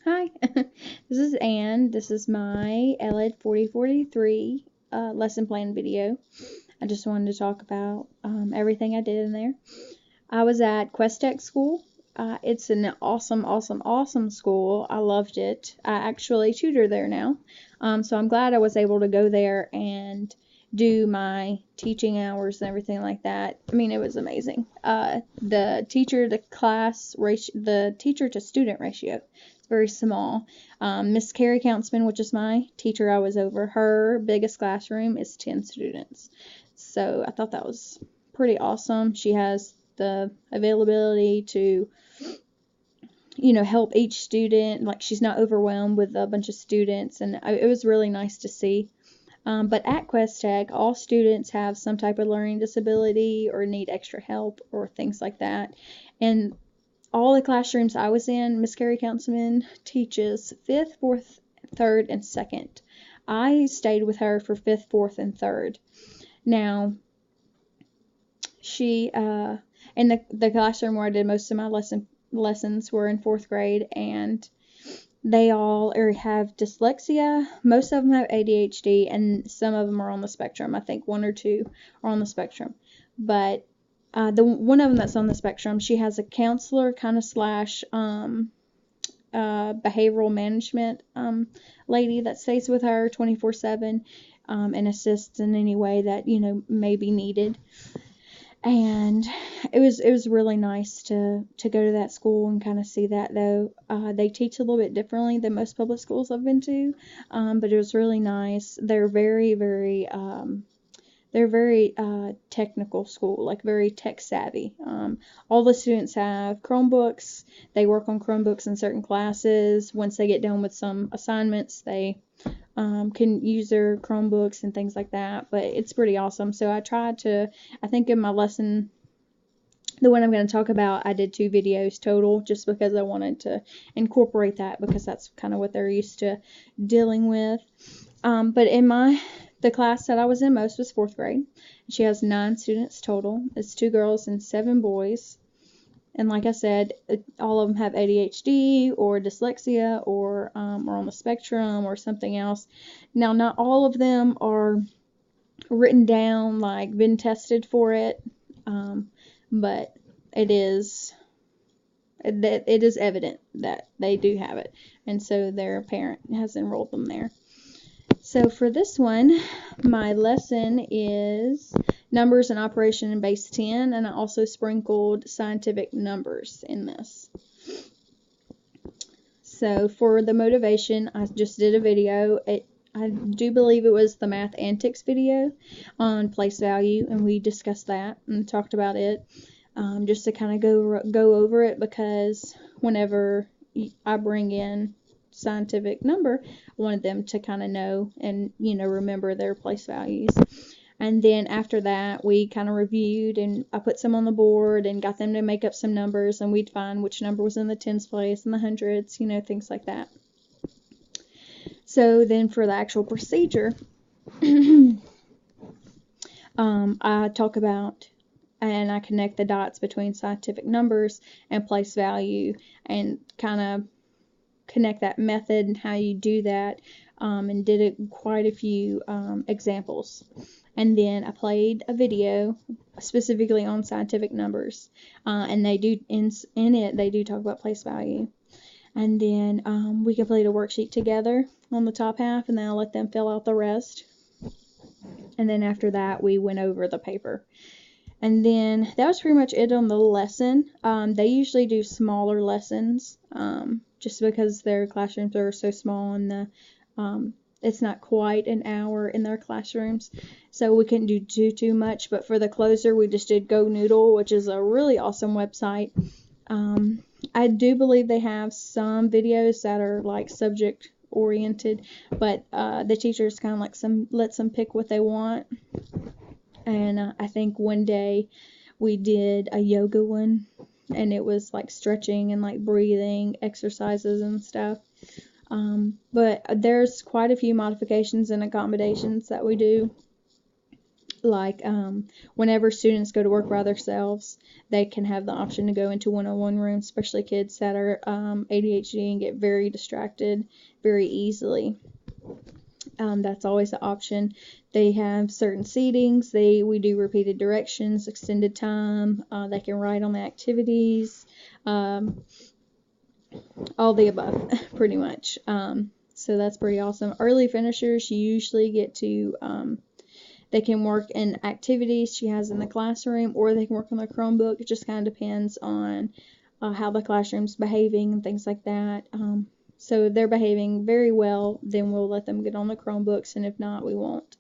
Hi, this is Anne. This is my ELEDD 4043 lesson plan video. I just wanted to talk about everything I did in there. I was at Quest Tech School. It's an awesome school. I loved it. I actually tutor there now. So I'm glad I was able to go there and do my teaching hours and everything like that. I mean, it was amazing. The teacher to class ratio, the teacher to student ratio, is very small. Miss Carrie Countsman, which is my teacher I was over, her biggest classroom is 10 students. So I thought that was pretty awesome. She has the availability to help each student, like she's not overwhelmed with a bunch of students, and it was really nice to see. But at Quest Tech, all students have some type of learning disability or need extra help or things like that. And all the classrooms I was in, Miss Carrie Councilman teaches 5th, 4th, 3rd, and 2nd. I stayed with her for 5th, 4th, and 3rd. Now, she in the classroom where I did most of my lessons were in 4th grade, and they all have dyslexia. Most of them have ADHD, and some of them are on the spectrum. I think one or two are on the spectrum. But the one of them that's on the spectrum, she has a counselor kind of slash behavioral management lady that stays with her 24/7 and assists in any way that may be needed. And it was really nice to go to that school and kind of see that, though they teach a little bit differently than most public schools I've been to, but it was really nice. They're very technical school, like very tech savvy. All the students have Chromebooks. They work on Chromebooks in certain classes. Once they get done with some assignments, they can use their Chromebooks and things like that. But it's pretty awesome. So I think in my lesson, the one I'm going to talk about, I did 2 videos total just because I wanted to incorporate that, because that's kind of what they're used to dealing with. But in the class that I was in most was 4th grade. She has 9 students total. It's 2 girls and 7 boys. And like I said, all of them have ADHD or dyslexia or are on the spectrum or something else. Now, not all of them are written down, like been tested for it, but it is evident that they do have it, and so their parent has enrolled them there. So for this one, my lesson is numbers in operation in base 10, and I also sprinkled scientific numbers in this. So for the motivation, I just did a video. I do believe it was the Math Antics video on place value, and we discussed that and talked about it, just to kind of go over it, because whenever I bring in scientific number, I wanted them to kind of know and remember their place values. And then after that, we kind of reviewed, and I put some on the board and got them to make up some numbers, and we'd find which number was in the tens place and the hundreds, things like that. So then for the actual procedure, I talk about and I connect the dots between scientific numbers and place value, and kind of connect that method and how you do that, and did it quite a few examples. And then I played a video specifically on scientific numbers, and they do in it they do talk about place value. And then we completed a worksheet together on the top half, and then I let them fill out the rest. And then after that, we went over the paper. And then that was pretty much it on the lesson. They usually do smaller lessons, just because their classrooms are so small, and it's not quite an hour in their classrooms, so we couldn't do too much. But for the closer, we just did Go Noodle, which is a really awesome website. I do believe they have some videos that are like subject oriented, but the teachers kind of lets them pick what they want. And I think one day we did a yoga one, and it was like stretching and like breathing exercises and stuff. But there's quite a few modifications and accommodations that we do Like whenever students go to work by themselves, they can have the option to go into one-on-one rooms, especially kids that are ADHD and get very distracted very easily. That's always an option. They have certain seatings. We do repeated directions, extended time. They can write on the activities. All the above, pretty much. So that's pretty awesome. Early finishers, you usually get to they can work in activities she has in the classroom, or they can work on their Chromebook. It just kind of depends on how the classroom's behaving and things like that. So if they're behaving very well, then we'll let them get on the Chromebooks, and if not, we won't.